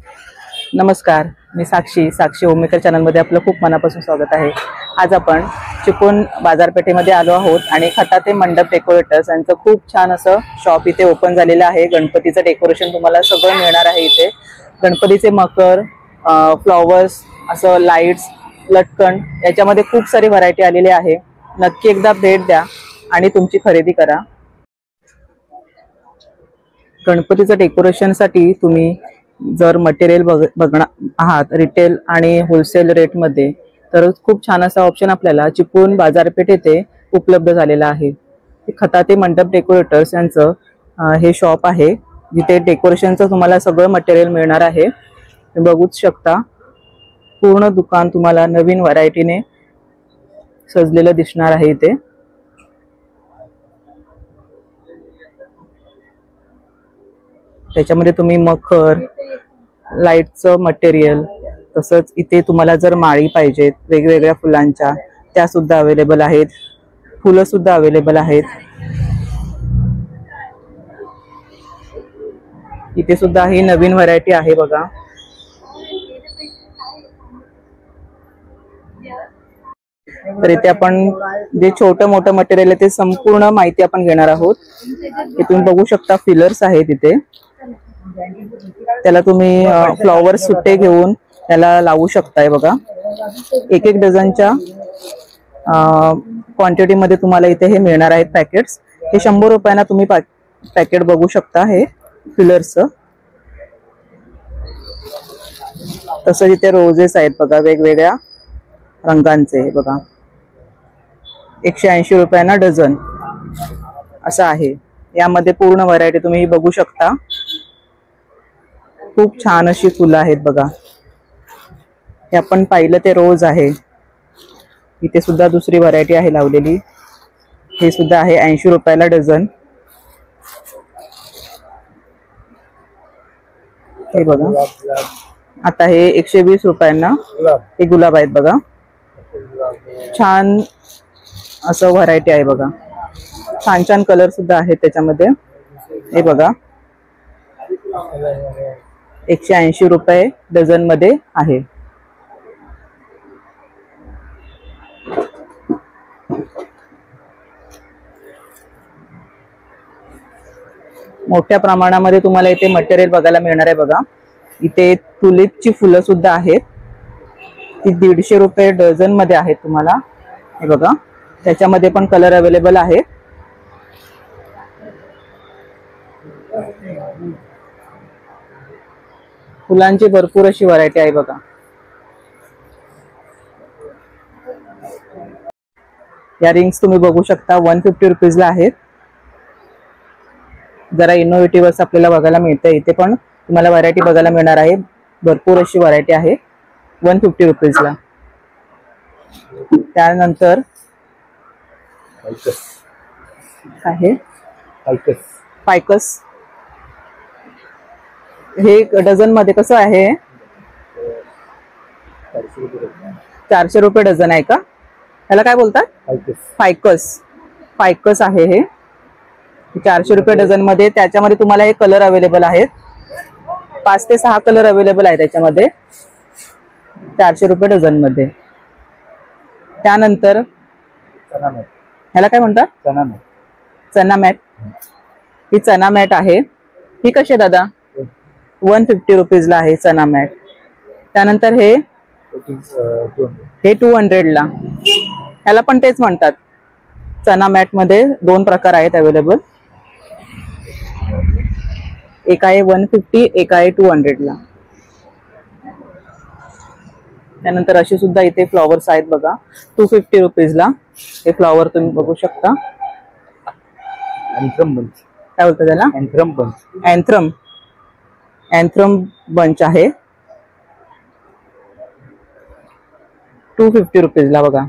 नमस्कार, मी साक्षी होममेकर चॅनलमध्ये आपलं खूप मनापासून स्वागत आहे। आज आपण चिपळूण बाजारपेठेमध्ये आलो आहोत आणि खताते मंडप डेकोरेटर्स यांचं खूप छान असं शॉप इथे ओपन झालेलं आहे। गणपतीचं डेकोरेशन तुम्हाला सगळं मिळणार आहे इथे। गणपतीचे मकर, फ्लॉवर्स, असं लाईट्स, लटकन याच्यामध्ये खूप सारी व्हरायटी आलेली आहे। नक्की एकदा भेट द्या आणि तुमची खरेदी करा। गणपतीचं डेकोरेशनसाठी तुम्ही जर मटेरियल बघणार आहात रिटेल आणि होलसेल रेट मध्ये, तर खूप छान असा ऑप्शन आपल्याला चिपळूण बाजारपेठ येथे उपलब्ध झालेला आहे। खताते मंडप डेकोरेटर्स यांचं हे शॉप आहे, जिथे डेकोरेशनचं तुम्हाला सगळं मटेरियल मिळणार आहे। तुम्ही बघूच शकता, पूर्ण दुकान तुम्हाला नवीन व्हरायटीने सजलेलं दिसणार आहे इथे। त्याच्यामध्ये तुम्ही मखर, लाईटचं मटेरियल, तसंच इथे तुम्हाला जर माळी पाहिजेत वेगवेगळ्या फुलांच्या, त्या सुद्धा अवेलेबल आहेत। फुलं सुद्धा अवेलेबल आहेत। इथे सुद्धा ही नवीन व्हरायटी आहे बघा। तर इथे आपण जे छोटं मोठं मटेरियल आहे ते संपूर्ण माहिती आपण घेणार आहोत। इथून बघू शकता फिलर्स आहेत इथे, त्याला तुम्ही फ्लॉवर सुट्टे घेऊन त्याला लावू शकताय बघा। एक डझनच्या क्वांटिटी मध्ये तुम्हाला इथे हे मिळणार आहेत पॅकेट्स। हे 100 रुपयांना तुम्ही पॅकेट बघू शकता हे फिलर्सचं। तसंच इथे रोजेस आहेत बघा वेगवेगळ्या रंगांचे बघा, 180 रुपयांना डझन असं आहे। यामध्ये पूर्ण व्हरायटी तुम्ही बघू शकता। खूप छान अशी फुलं आहेत बघा। हे आपण पाहिलं ते रोज आहे। इथे सुद्धा दुसरी व्हरायटी आहे लावलेली, हे सुद्धा आहे 80 रुपयाला डझन। हे बघा, आता हे 120 रुपयांना हे गुलाब आहेत बघा। छान असं व्हरायटी आहे बघा, छान छान कलर सुद्धा आहेत त्याच्यामध्ये। हे बघा 180 रुपये डझन मध्ये आहे। मोठ्या प्रमाणामध्ये तुम्हाला इथे मटेरियल बघायला मिळणार आहे बघा। इथे तुलिपची फुलं सुद्धा आहेत, ती 150 रुपये डझन मध्ये आहेत तुम्हाला। हे बघा, त्याच्यामध्ये पण कलर अवेलेबल आहे। फुलांची भरपूर अशी व्हरायटी आहे बघा। या रिंग्स तुम्ही बघू शकता 150 रुपीजला आहेत। जरा इनोव्हेटिव्ह असं आपल्याला बघायला मिळतं। इथे पण तुम्हाला व्हरायटी बघायला मिळणार आहे, भरपूर अशी व्हरायटी आहे 150 रुपीजला। त्यानंतर आहे फायकस, हे डझन मध्ये कसं आहे? 400 रुपये डझन आहे का? त्याला काय बोलतात? फायकस आहे हे 400 रुपये डझन मध्ये। त्याच्यामध्ये तुम्हाला हे कलर अवेलेबल आहेत, 5 ते 6 कलर अवेलेबल आहे त्याच्यामध्ये, 400 रुपये डझन मध्ये। त्यानंतर ह्याला काय म्हणतात? चना मॅट। ही चना मॅट आहे, ही कशी आहे दादा? 150 रुपीजला आहे चना मॅट। त्यानंतर हे 200 ला, ह्याला पण तेच म्हणतात। चना मॅट मध्ये 2 प्रकार आहेत अवेलेबल, एक आहे 150, एक आहे 200 ला। त्यानंतर अशी सुद्धा इथे फ्लॉवर्स आहेत बघा, 250 रुपीजला हे फ्लॉवर तुम्ही बघू शकता। काय बोलतात त्याला? अँथ्रम बंच आहे 250 रुपीजला बघा।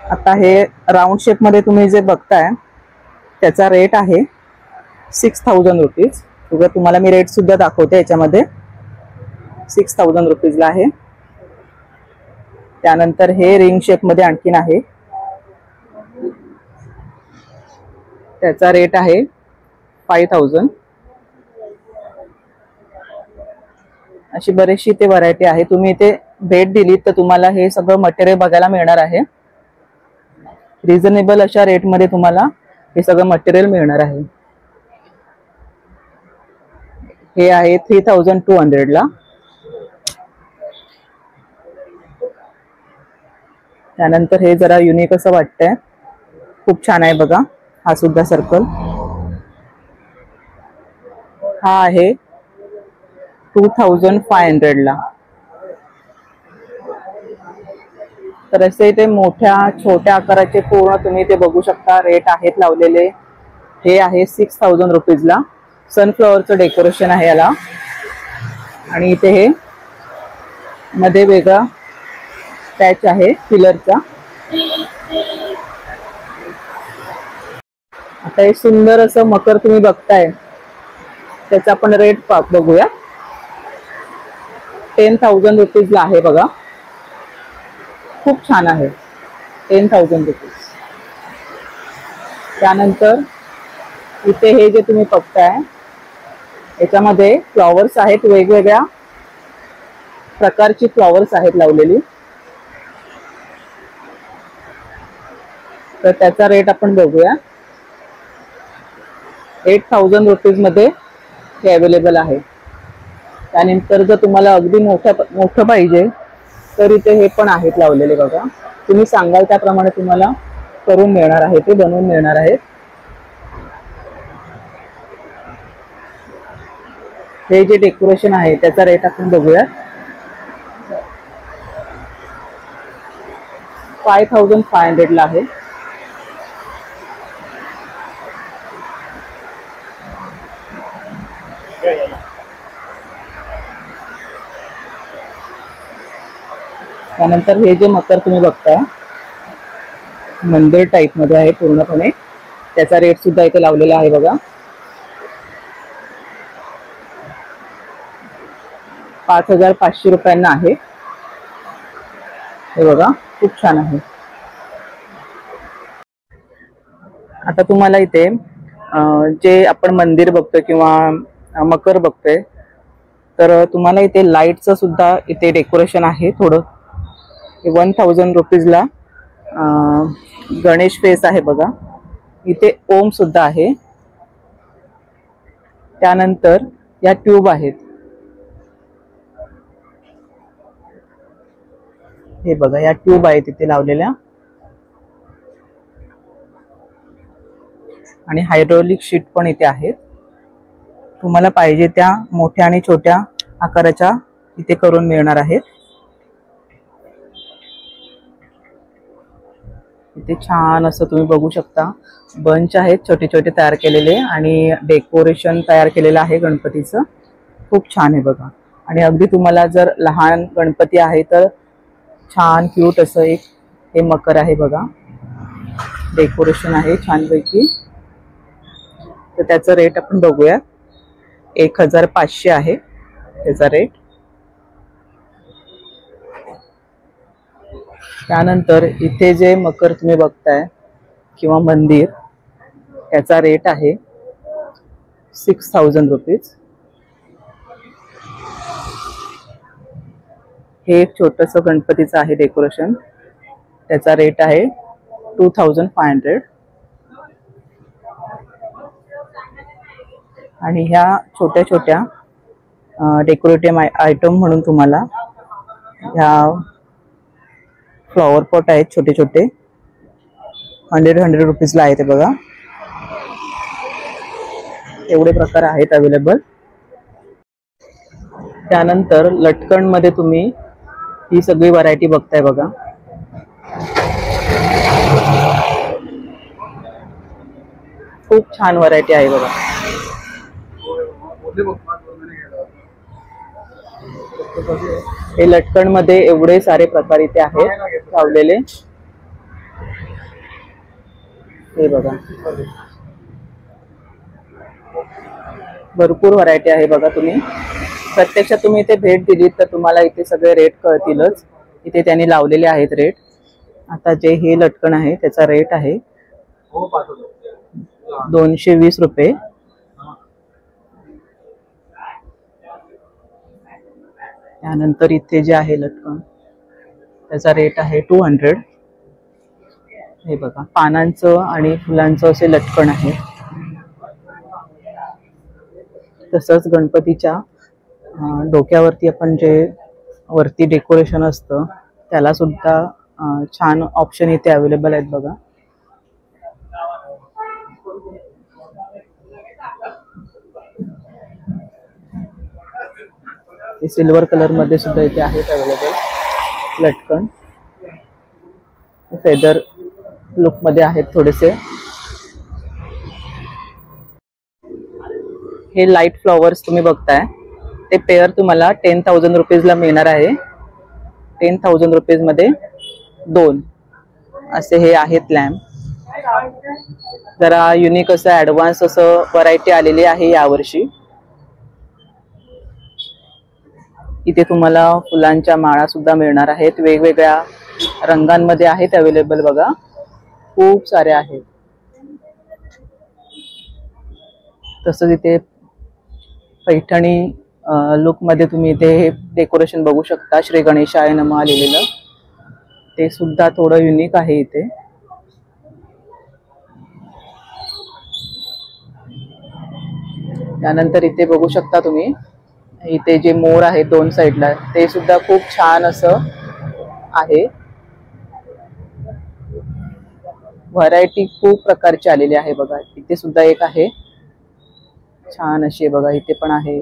आता हे राऊंड शेप मध्ये तुम्ही जे बघताय त्याचा रेट आहे 6000 रुपीज। तुम्हाला मी रेट सुद्धा दाखवते, याच्यामध्ये 6000 रुपीजला आहे। त्यानंतर हे रिंग शेप मध्ये आणखीन आहे, त्याचा रेट आहे 5000. अशी बरीचशी इथे व्हरायटी आहे. तुम्ही इथे भेट दिलीत तर तुम्हाला हे सगळं मटेरियल बघायला मिळणार आहे. रिझनेबल अशा रेट मध्ये तुम्हाला हे सगळं मटेरियल मिळणार आहे. हे आहे 3200 ला. त्यानंतर हे जरा युनिक असं वाटतंय, खूप छान आहे बघा. हा सुद्धा सर्कल हा आहे 2500 ला. तर असे ते मोठ्या छोट्या आकाराचे पूर्ण तुम्ही ते बघू शकता रेट आहेत लावलेले. हे आहे 6000 रुपीजला. सनफ्लॉवरचं डेकोरेशन आहे याला. आणि इथे हे मध्ये वेगळा पॅच आहे पिलरचा. आता हे सुंदर असं मकर तुम्ही बघताय, त्याचा आपण रेट बघूया. 10000 रुपीजला आहे बघा. खूप छान आहे, 10000 रुपीज. त्यानंतर इथे हे जे तुम्ही बघताय याच्यामध्ये फ्लॉवर्स आहेत, वेगवेगळ्या प्रकारची फ्लॉवर्स आहेत लावलेली. तर त्याचा रेट आपण बघूया. 8000 रुपीज मध्ये हे अवेलेबल आहे. त्यानंतर जर तुम्हाला अगदी मोठं पाहिजे तर इथे हे पण आहेत लावलेले बघा. तुम्ही सांगाल त्याप्रमाणे तुम्हाला करून मिळणार आहे, ते बनवून मिळणार आहेत. हे जे डेकोरेशन आहे त्याचा रेट आपण बघूया. 5500 ला आहे. त्यानंतर हे जे मकर तुम्ही बघताय मंदिर टाइप मध्ये आहे पूर्णपणे, त्याचा रेट सुद्धा इथे लावलेला आहे बघा. 5500 रुपयांना आहे. हे बघा खूप छान आहे. आता तुम्हाला इथे जे आपण मंदिर बघतोय किंवा मकर बघतोय, तर तुम्हाला इथे लाईटचं सुद्धा इथे डेकोरेशन आहे थोडं. 1000 रुपीजला गणेश फेस आहे बघा. इथे ओम सुद्धा आहे. त्यानंतर या ट्यूब आहेत. हे बघा या ट्यूब आहेत इथे लावलेल्या. आणि हायड्रोलिक शीट पण इथे आहेत. तुम्हाला पाहिजे त्या मोठ्या आणि छोट्या आकाराच्या इथे करून मिळणार आहेत. इथे छान असं तुम्ही बघू शकता बंच आहेत छोटे छोटे तयार केलेले आणि डेकोरेशन तयार केलेलं आहे गणपतीचं. खूप छान आहे बघा. आणि अगदी तुम्हाला जर लहान गणपती आहे तर छान क्यूट असं एक हे मकर आहे बघा. डेकोरेशन आहे छानपैकी. तर त्याचं रेट आपण बघूया. 1500 आहे त्याचा रेट. त्यानंतर इथे जे मकर तुम्ही बघताय किंवा मंदिर, त्याचा रेट आहे 6000 रुपीज. हे एक छोटस गणपतीचं आहे डेकोरेशन, त्याचा रेट आहे 2500. आणि ह्या छोट्या छोट्या डेकोरेटिव्ह आयटम म्हणून तुम्हाला ह्या फ्लॉवर पॉट आहेत छोटे छोटे. 100 रुपीजला आहे ते बघा. एवढे प्रकार आहेत अवेलेबल. त्यानंतर लटकन मध्ये तुम्ही ही सगळी व्हरायटी बघताय बघा. खूप छान व्हरायटी आहे बघा. हे लटकन मध्ये एवढे सारे प्रकार इथे आहेत लावलेले. हे बघा भरपूर व्हरायटी आहे बघा. तुम्ही प्रत्यक्षात तुम्ही इथे भेट दिलीत तर तुम्हाला इथे सगळे रेट कळतीलच. इथे त्यांनी लावलेले आहेत रेट. आता जे हे लटकन आहे त्याचा रेट आहे 220 रुपये. त्यानंतर इथे जे आहे लटकन त्याचा रेट आहे 200. हे बघा पानांचं आणि फुलांचं असे लटकन आहे. तसंच गणपतीच्या डोक्यावरती आपण जे वरती डेकोरेशन असतं त्याला सुद्धा छान ऑप्शन इथे अवेलेबल आहेत बघा. हे सिल्वर कलर मध्ये सुद्धा इथे आहेत अवेलेबल लटकन. फेदर लुक मध्ये आहेत थोडेसे. हे लाईट फ्लॉवर्स तुम्ही बघताय ते पेअर तुम्हाला 10,000 रुपीजला मिळणार आहे. 10,000 रुपीज मध्ये 2 असे हे आहेत लॅम्प. जरा युनिक असं ऍडव्हान्स असं व्हरायटी आलेली आहे यावर्षी. इथे तुम्हाला फुलांच्या माळा सुद्धा मिळणार आहेत. वेगवेगळ्या रंगांमध्ये आहेत अवेलेबल बघा. खूप सारे आहेत. तसंच इथे पैठणी लुक मध्ये तुम्ही इथे हे डेकोरेशन बघू शकता. श्री गणेशाय नमः लिहिलेलं ते सुद्धा थोडं युनिक आहे इथे. त्यानंतर इथे बघू शकता तुम्ही इथे जे मोर आहे 2 साइडला ते सुद्धा खूप छान असं आहे. व्हरायटी खूप प्रकारची आलेली आहे बघा. इथे सुद्धा एक आहे छान अशी बघा. इथे पण आहे.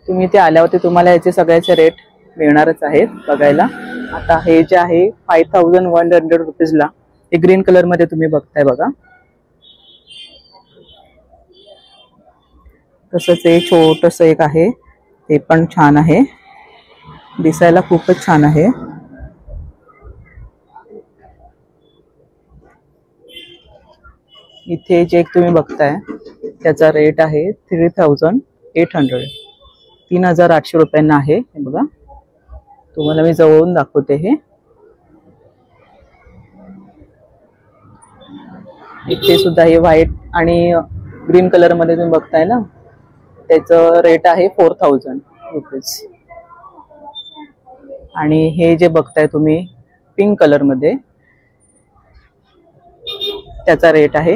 तुम्ही इथे आल्यावरती तुम्हाला याचे सगळ्याचे रेट मिळणारच आहेत बघायला. आता हे जे आहे 5,100 रुपीजला हे ग्रीन कलर मध्ये तुम्ही बघताय बघा. तसंच हे छोटस एक आहे ते पण छान आहे. दिसायला खूपच छान आहे. इथे जे तुम्ही बघताय त्याचा रेट आहे 3,800. 3,800 रुपयांना आहे. हे बघा तुम्हाला मी जवळून दाखवते. हे इथे सुद्धा हे व्हाईट आणि ग्रीन कलर मध्ये तुम्ही बघताय ना त्याचं रेट आहे 4,000 रुपीज. आणि हे जे बघताय तुम्ही पिंक कलर मध्ये त्याचा रेट आहे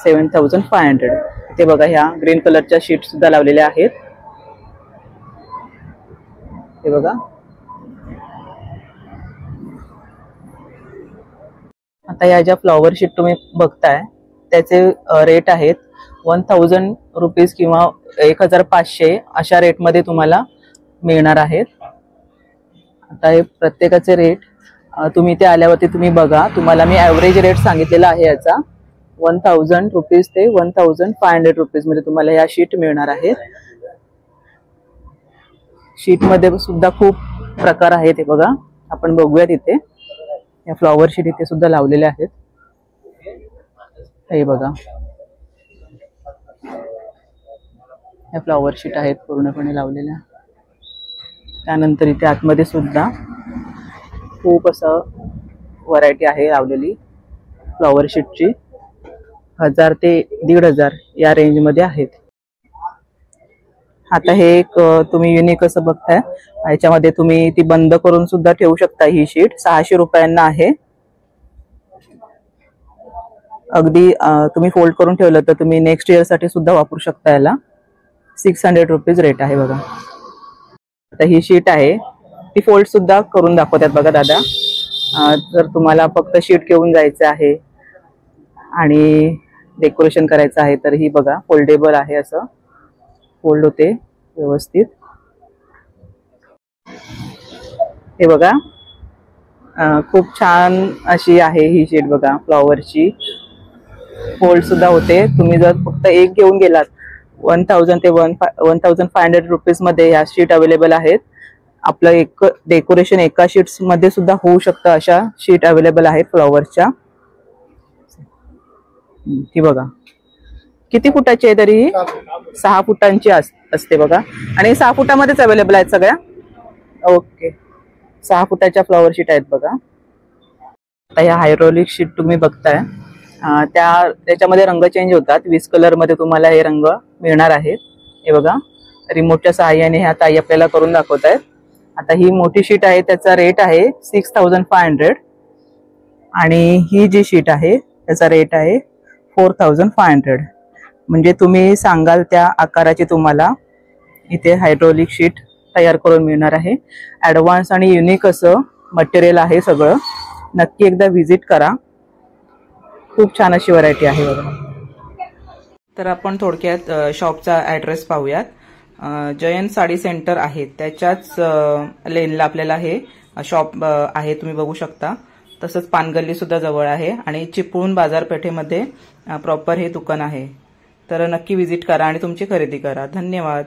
7,500. ते बघा ह्या ग्रीन कलरच्या शीट सुद्धा लावलेल्या आहेत. हे बघा आता या ज्या फ्लॉवर शीट तुम्ही बघताय त्याचे रेट आहेत 1,000 रुपीज किंवा 1,500 अशा रेट मध्ये तुम्हाला मिळणार आहेत. आता हे प्रत्येकाचे रेट तुम्ही इथे आल्यावरती तुम्ही बघा. तुम्हाला मी ऍव्हरेज रेट सांगितलेला आहे याचा 1,000 रुपीज ते 1,500 रुपीज मध्ये तुम्हाला ह्या शीट मिळणार आहेत. शीट मध्ये सुद्धा खूप प्रकार आहेत. हे बघा आपण बघूयात. इथे या फ्लॉवर शीट इथे सुद्धा लावलेल्या आहेत. हे बघा या फ्लॉवर शीट आहेत पूर्णपणे लावलेल्या. त्यानंतर इथे आतमध्ये सुद्धा खूप असं व्हरायटी आहे लावलेली फ्लॉवर शीटची. 1,000 ते 1,500 या रेंज मध्ये आहेत. आता हे एक तुम्ही युनिक असं बघताय. याच्यामध्ये तुम्ही ती बंद करून सुद्धा ठेवू शकता. ही शीट 600 रुपयांना आहे. अगदी तुम्ही फोल्ड करून ठेवलं तर तुम्ही नेक्स्ट इयर साठी सुद्धा वापरू शकता. याला 600 रुपीज रेट आहे बघा. आता ही शीट आहे ती फोल्ड सुद्धा करून दाखवतात बघा दादा. जर तुम्हाला फक्त शीट घेऊन जायचं आहे आणि डेकोरेशन करायचं आहे तर ही बघा फोल्डेबल आहे. असं फोल्ड होते व्यवस्थित. हे बघा खूप छान अशी आहे ही शीट बघा फ्लॉवरची. फोल्ड सुद्धा होते. तुम्ही जर फक्त एक घेऊन गेलात 1,000 ते 1,500 रुपीज मध्ये ह्या शीट अवेलेबल आहेत. आपलं एक डेकोरेशन एका शीट्स मध्ये सुद्धा होऊ शकतं. अशा शीट अवेलेबल आहेत फ्लॉवरच्या. ही बघा किती फुटाची आहे तरी 6 फुटांची असते बघा. आणि 6 फुटामध्येच अवेलेबल आहेत सगळ्या. ओके 6 फुटाच्या फ्लॉवर शीट आहेत बघा. आता ह्या हायड्रॉलिक शीट तुम्ही बघताय त्याच्यामध्ये रंग चेंज होतात. 20 कलर मध्ये तुम्हाला हे रंग मिळणार आहेत. हे बघा रिमोटच्या सहाय्याने ह्या ताई आपल्याला करून दाखवत आहेत. आता ही मोठी शीट आहे त्याचा रेट आहे 6500 आणि ही जी शीट आहे त्याचा रेट आहे 4500. म्हणजे तुम्ही सांगाल त्या आकाराची तुम्हाला इथे हायड्रोलिक शीट तयार करून मिळणार आहे. ॲडव्हान्स आणि युनिक असं मटेरियल आहे सगळं. नक्की एकदा व्हिजिट करा. खूप छान अशी व्हरायटी आहे बघा. तर आपण थोडक्यात शॉपचा ॲड्रेस पाहूयात. जयंत साडी सेंटर आहे त्याच्याच लेनला आपल्याला हे शॉप आहे, तुम्ही बघू शकता. तसंच पानगल्ली सुद्धा जवळ आहे आणि चिपळूण बाजारपेठेमध्ये प्रॉपर हे दुकान आहे. तर नक्की व्हिजिट करा आणि तुमची खरेदी करा. धन्यवाद.